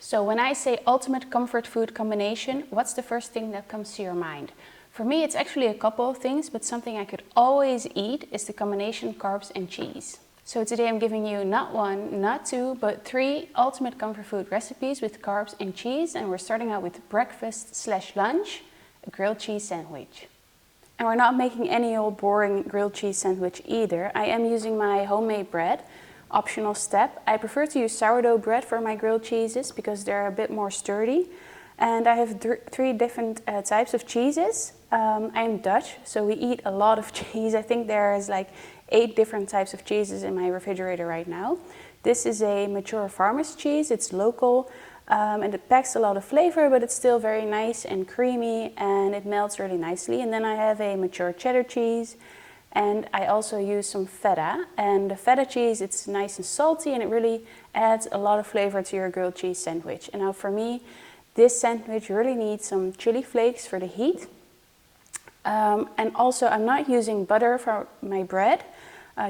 So when I say ultimate comfort food combination, what's the first thing that comes to your mind? For me, it's actually a couple of things, but something I could always eat is the combination carbs and cheese. So today I'm giving you not one, not two, but 3 ultimate comfort food recipes with carbs and cheese. And we're starting out with breakfast/lunch, a grilled cheese sandwich. And we're not making any old boring grilled cheese sandwich either. I am using my homemade bread. Optional step. I prefer to use sourdough bread for my grilled cheeses because they're a bit more sturdy. And I have 3 different types of cheeses. I'm Dutch, so we eat a lot of cheese. I think there's like 8 different types of cheeses in my refrigerator right now. This is a mature farmer's cheese. It's local and it packs a lot of flavor, but it's still very nice and creamy and it melts really nicely. And then I have a mature cheddar cheese. And I also use some feta, and the feta cheese, it's nice and salty and it really adds a lot of flavor to your grilled cheese sandwich. And now for me, this sandwich really needs some chili flakes for the heat. And also I'm not using butter for my bread.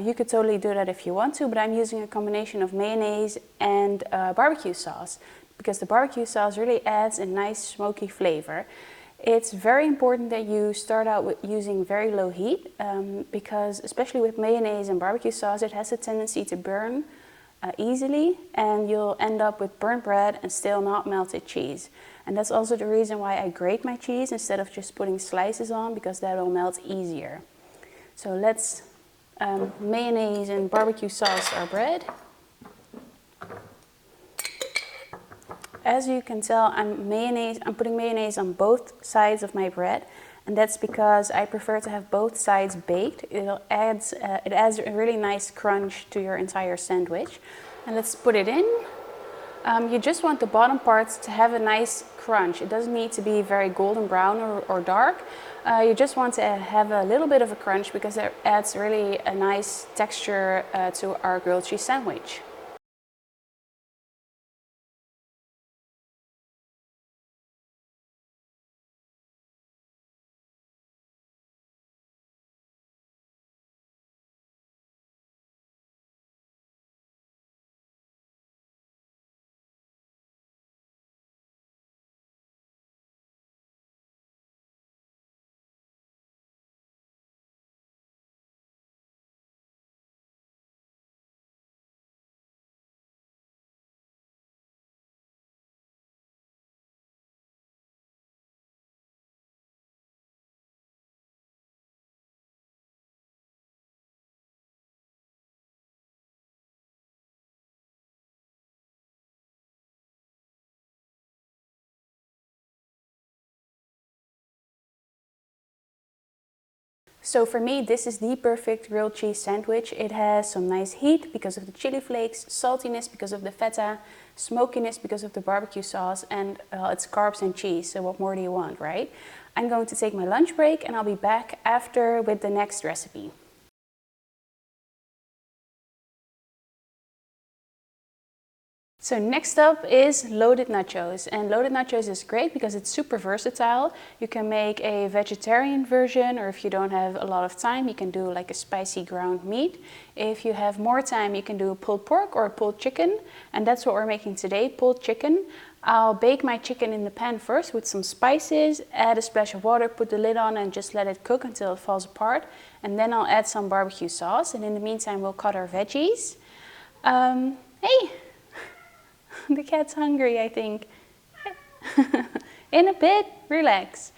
You could totally do that if you want to, but I'm using a combination of mayonnaise and barbecue sauce because the barbecue sauce really adds a nice smoky flavor. It's very important that you start out with using very low heat because especially with mayonnaise and barbecue sauce, it has a tendency to burn easily and you'll end up with burnt bread and still not melted cheese. And that's also the reason why I grate my cheese instead of just putting slices on because that will melt easier. So let's mayonnaise and barbecue sauce our bread. As you can tell, I'm putting mayonnaise on both sides of my bread, and that's because I prefer to have both sides baked. It adds a really nice crunch to your entire sandwich. And let's put it in. You just want the bottom parts to have a nice crunch. It doesn't need to be very golden brown or dark. You just want to have a little bit of a crunch because it adds really a nice texture to our grilled cheese sandwich. So for me, this is the perfect grilled cheese sandwich. It has some nice heat because of the chili flakes, saltiness because of the feta, smokiness because of the barbecue sauce, and it's carbs and cheese, so what more do you want, right? I'm going to take my lunch break and I'll be back after with the next recipe. So next up is loaded nachos, and loaded nachos is great because it's super versatile. You can make a vegetarian version, or if you don't have a lot of time, you can do like a spicy ground meat. If you have more time, you can do pulled pork or pulled chicken, and that's what we're making today, pulled chicken. I'll bake my chicken in the pan first with some spices, add a splash of water, put the lid on and just let it cook until it falls apart. And then I'll add some barbecue sauce, and in the meantime we'll cut our veggies. Hey! The cat's hungry, I think. In a bit, relax.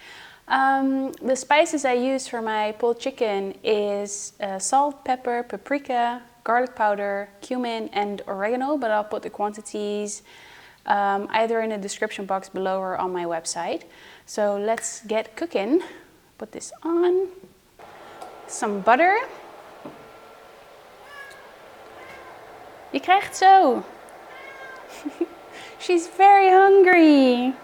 The spices I use for my pulled chicken is salt, pepper, paprika, garlic powder, cumin and oregano, but I'll put the quantities either in the description box below or on my website. So let's get cooking. Put this on. Some butter. Je krijgt zo. She's very hungry.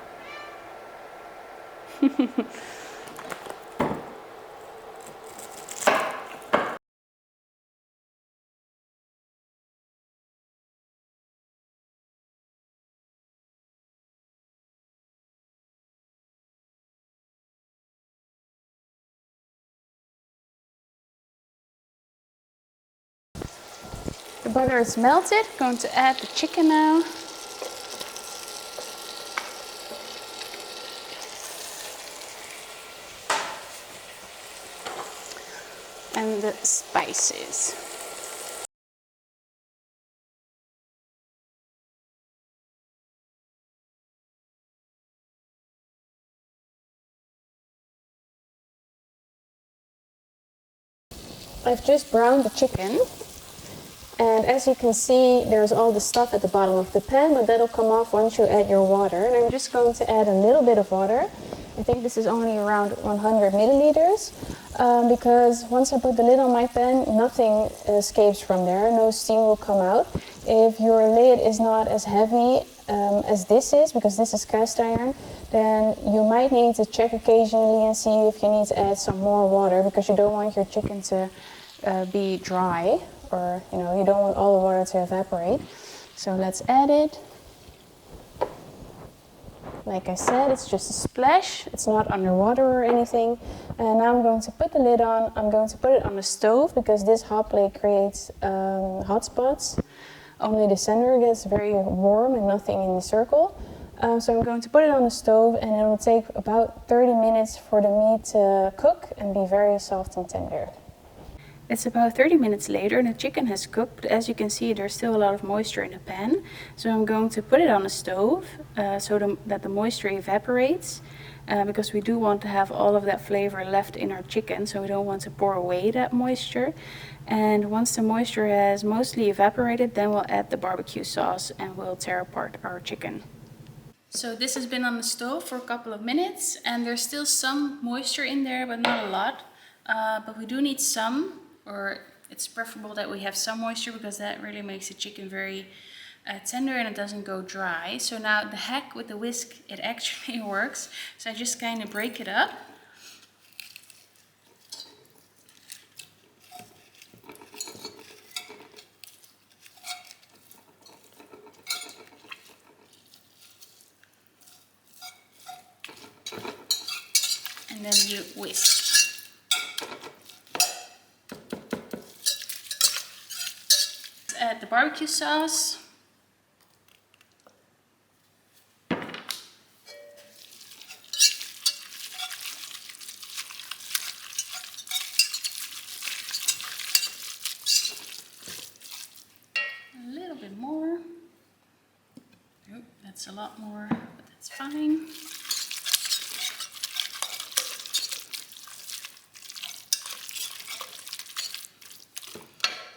The butter is melted. I'm going to add the chicken now. and the spices. I've just browned the chicken, and as you can see there's all the stuff at the bottom of the pan, but that'll come off once you add your water. And I'm just going to add a little bit of water. I think this is only around 100 milliliters, because once I put the lid on my pan, nothing escapes from there, no steam will come out. If your lid is not as heavy as this is, because this is cast iron, then you might need to check occasionally and see if you need to add some more water, because you don't want your chicken to be dry, or you don't want all the water to evaporate. So let's add it. Like I said, it's just a splash, it's not underwater or anything. And now I'm going to put the lid on. I'm going to put it on the stove, because this hot plate creates hot spots. Only the center gets very warm and nothing in the circle. So I'm going to put it on the stove, and it will take about 30 minutes for the meat to cook and be very soft and tender. It's about 30 minutes later and the chicken has cooked, but as you can see there's still a lot of moisture in the pan. So I'm going to put it on the stove so that the moisture evaporates, because we do want to have all of that flavor left in our chicken, so we don't want to pour away that moisture. And once the moisture has mostly evaporated, then we'll add the barbecue sauce and we'll tear apart our chicken. So this has been on the stove for a couple of minutes and there's still some moisture in there, but not a lot. But we do need some, or it's preferable that we have some moisture, because that really makes the chicken very tender and it doesn't go dry. So now the hack with the whisk, it actually works. So I just kind of break it up. And then you whisk. Let's add the barbecue sauce. A little bit more. Nope, that's a lot more, but that's fine.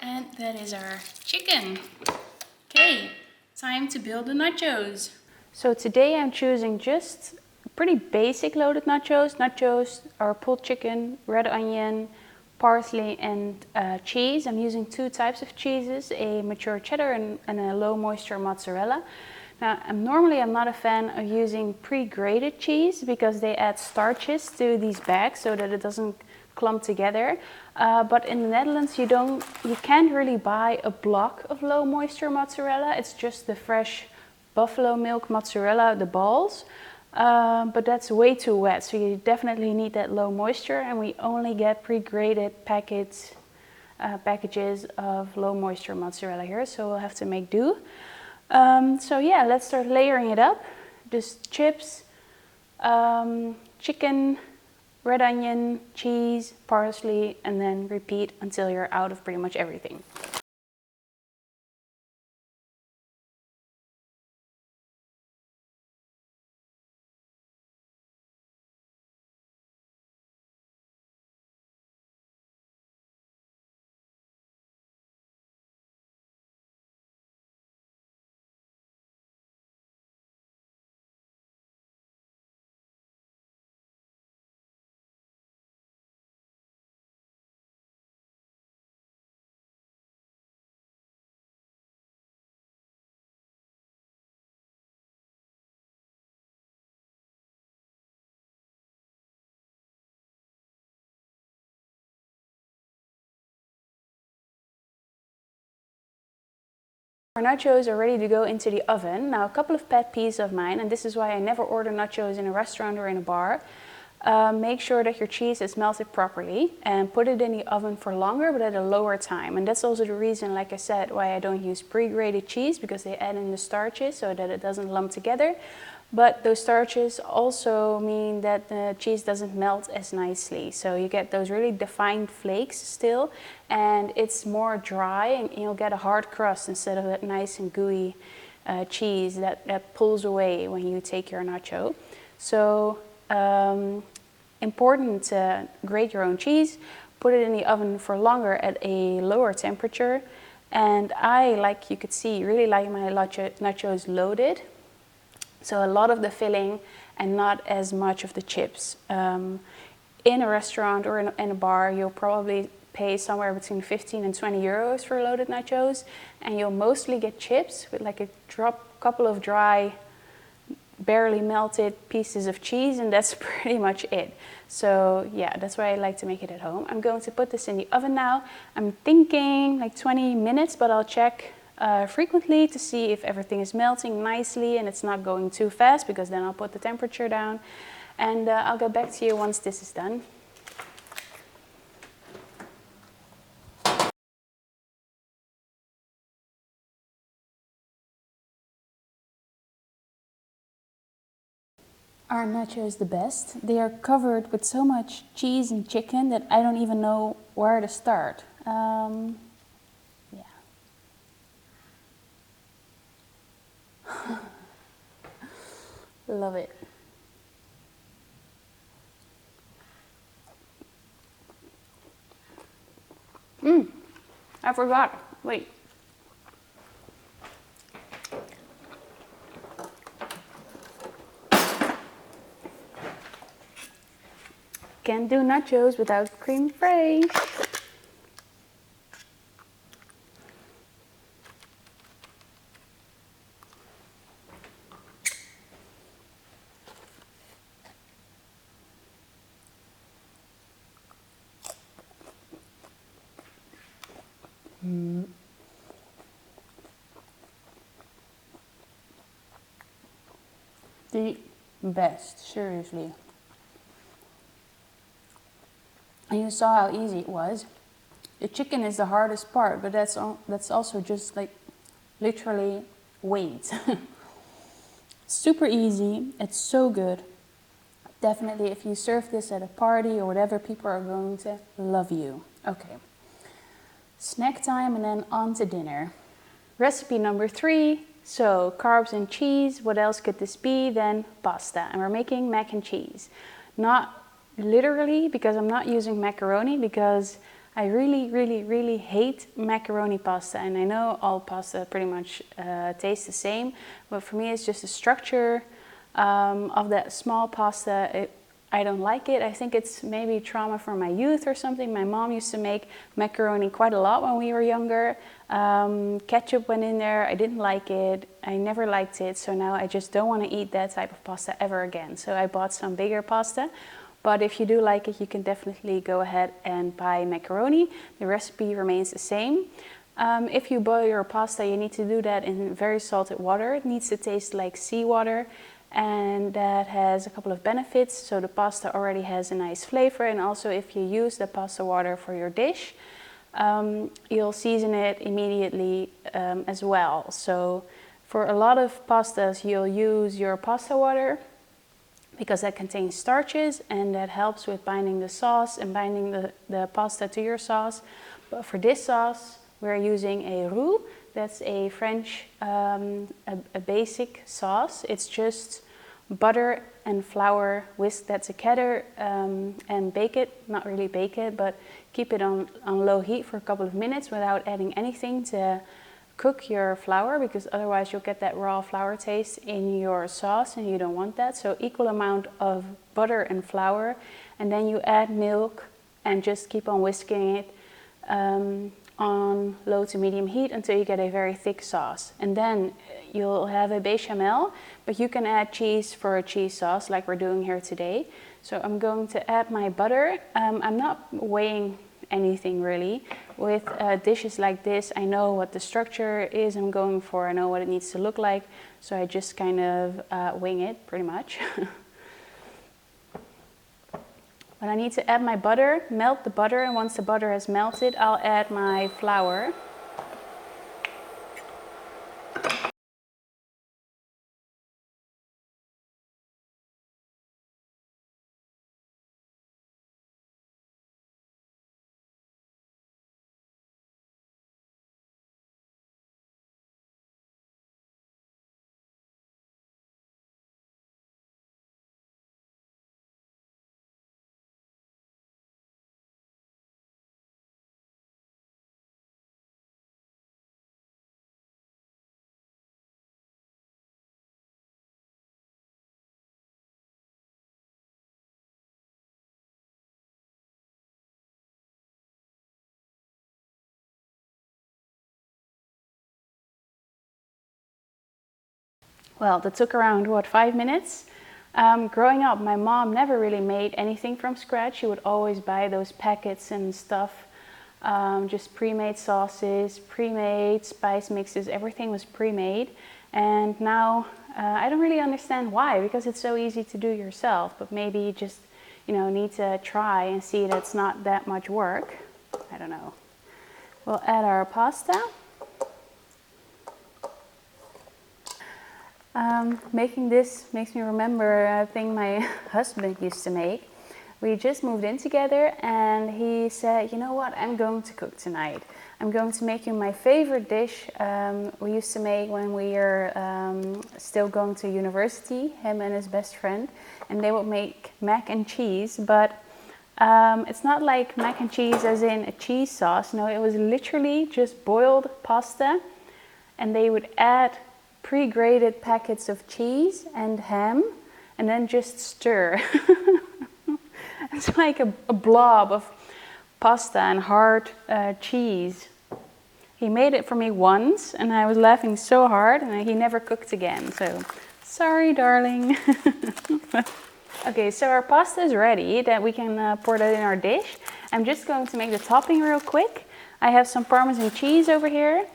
And that is our chicken. Okay, time to build the nachos. So today I'm choosing just pretty basic loaded nachos. Nachos are pulled chicken, red onion, parsley and cheese. I'm using two types of cheeses, a mature cheddar and a low moisture mozzarella. Now normally I'm not a fan of using pre-grated cheese, because they add starches to these bags so that it doesn't clump together. But in the Netherlands you can't really buy a block of low moisture mozzarella. It's just the fresh buffalo milk mozzarella, the balls. But that's way too wet, so you definitely need that low moisture, and we only get pre-grated packages of low moisture mozzarella here, so we'll have to make do. So yeah, let's start layering it up. Just chips, chicken, red onion, cheese, parsley, and then repeat until you're out of pretty much everything. Our nachos are ready to go into the oven. Now a couple of pet peeves of mine, and this is why I never order nachos in a restaurant or in a bar. Make sure that your cheese is melted properly and put it in the oven for longer, but at a lower time. And that's also the reason, like I said, why I don't use pre-grated cheese, because they add in the starches so that it doesn't lump together. But those starches also mean that the cheese doesn't melt as nicely. So you get those really defined flakes still, and it's more dry, and you'll get a hard crust instead of that nice and gooey cheese that pulls away when you take your nacho. So important to grate your own cheese, put it in the oven for longer at a lower temperature. And I, like you could see, really like my nachos loaded. So a lot of the filling and not as much of the chips. In a restaurant or in a bar, you'll probably pay somewhere between 15 and 20 euros for loaded nachos, and you'll mostly get chips with like a couple of dry, barely melted pieces of cheese, and that's pretty much it. So yeah, that's why I like to make it at home. I'm going to put this in the oven now. I'm thinking like 20 minutes, but I'll check frequently to see if everything is melting nicely and it's not going too fast, because then I'll put the temperature down, and I'll get back to you once this is done. Our nacho is the best. They are covered with so much cheese and chicken that I don't even know where to start. Yeah. Love it. I forgot. Wait. Can't do nachos without creme fraiche. The best, seriously. And you saw how easy it was. The chicken is the hardest part, but that's also just like literally weight. Super easy. It's so good. Definitely, if you serve this at a party or whatever, people are going to love you. Okay. Snack time, and then on to dinner. Recipe number 3. So carbs and cheese. What else could this be than pasta? And we're making mac and cheese. Not literally, because I'm not using macaroni, because I really hate macaroni pasta. And I know all pasta pretty much tastes the same, but for me it's just the structure of that small pasta. I don't like it. I think it's maybe trauma from my youth or something. My mom used to make macaroni quite a lot when we were younger. Ketchup went in there. I didn't like it. I never liked it. So now I just don't want to eat that type of pasta ever again. So I bought some bigger pasta. But if you do like it, you can definitely go ahead and buy macaroni. The recipe remains the same. If you boil your pasta, you need to do that in very salted water. It needs to taste like seawater. And that has a couple of benefits. So the pasta already has a nice flavor, and also if you use the pasta water for your dish, you'll season it immediately as well. So for a lot of pastas, you'll use your pasta water because that contains starches, and that helps with binding the sauce and binding the pasta to your sauce. But for this sauce, we're using a roux. That's a French, a basic sauce. It's just butter and flour whisked. That's a cheddar, and bake it, not really bake it, but keep it on low heat for a couple of minutes without adding anything to cook your flour, because otherwise you'll get that raw flour taste in your sauce and you don't want that. So equal amount of butter and flour, and then you add milk and just keep on whisking it on low to medium heat until you get a very thick sauce. And then you'll have a bechamel, but you can add cheese for a cheese sauce like we're doing here today. So I'm going to add my butter. I'm not weighing anything really. With dishes like this, I know what the structure is I'm going for. I know what it needs to look like. So I just kind of wing it pretty much. But I need to add my butter, melt the butter, and once the butter has melted, I'll add my flour. Well, that took around, what, 5 minutes? Growing up, my mom never really made anything from scratch. She would always buy those packets and stuff, just pre-made sauces, pre-made spice mixes, everything was pre-made. And now I don't really understand why, because it's so easy to do yourself, but maybe you just, need to try and see that it's not that much work. I don't know. We'll add our pasta. Making this makes me remember a thing my husband used to make. We just moved in together and he said, you know what, I'm going to cook tonight. I'm going to make you my favorite dish we used to make when we were still going to university, him and his best friend. And they would make mac and cheese, but it's not like mac and cheese as in a cheese sauce. No, it was literally just boiled pasta, and they would add pre-grated packets of cheese and ham and then just stir. It's like a blob of pasta and hard cheese. He made it for me once and I was laughing so hard, and he never cooked again, so sorry darling. Okay, so our pasta is ready, that we can pour that in our dish. I'm just going to make the topping real quick. I have some Parmesan cheese over here,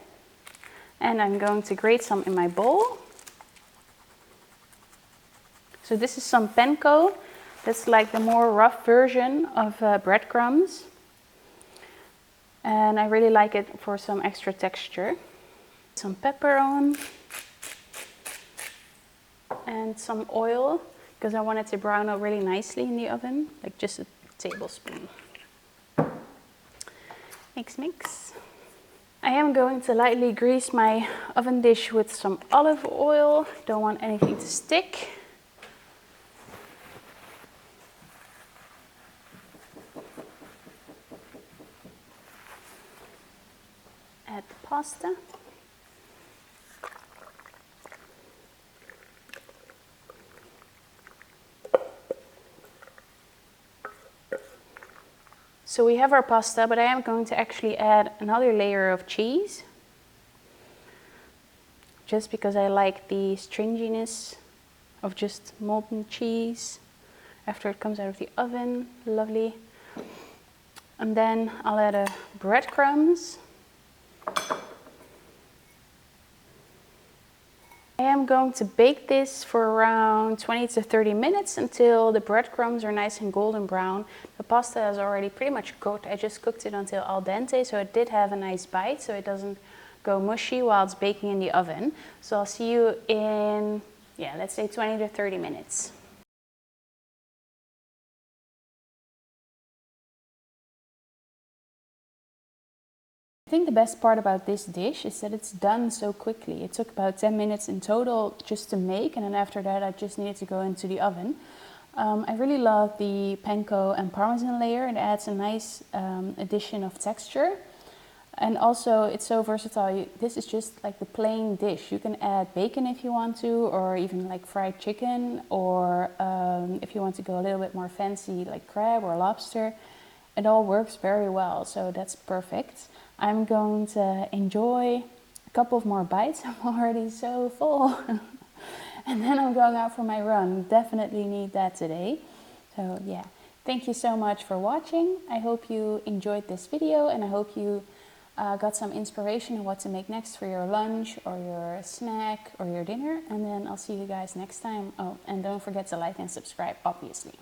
and I'm going to grate some in my bowl. So this is some panko. That's like the more rough version of breadcrumbs. And I really like it for some extra texture. Some pepper on. And some oil, because I want it to brown out really nicely in the oven. Like just a tablespoon. Mix, mix. I am going to lightly grease my oven dish with some olive oil. Don't want anything to stick. Add the pasta. So we have our pasta, but I am going to actually add another layer of cheese. Just because I like the stringiness of just molten cheese after it comes out of the oven. Lovely. And then I'll add breadcrumbs. I am going to bake this for around 20 to 30 minutes until the breadcrumbs are nice and golden brown. The pasta is already pretty much cooked. I just cooked it until al dente, so it did have a nice bite, so it doesn't go mushy while it's baking in the oven. So I'll see you in, let's say 20 to 30 minutes. I think the best part about this dish is that it's done so quickly. It took about 10 minutes in total just to make, and then after that I just needed to go into the oven. I really love the panko and parmesan layer. It adds a nice addition of texture. And also it's so versatile. This is just like the plain dish. You can add bacon if you want to, or even like fried chicken, or if you want to go a little bit more fancy like crab or lobster. It all works very well, so that's perfect. I'm going to enjoy a couple of more bites. I'm already so full. And then I'm going out for my run. Definitely need that today. So yeah, thank you so much for watching. I hope you enjoyed this video, and I hope you got some inspiration on what to make next for your lunch or your snack or your dinner. And then I'll see you guys next time. Oh, and don't forget to like and subscribe, obviously.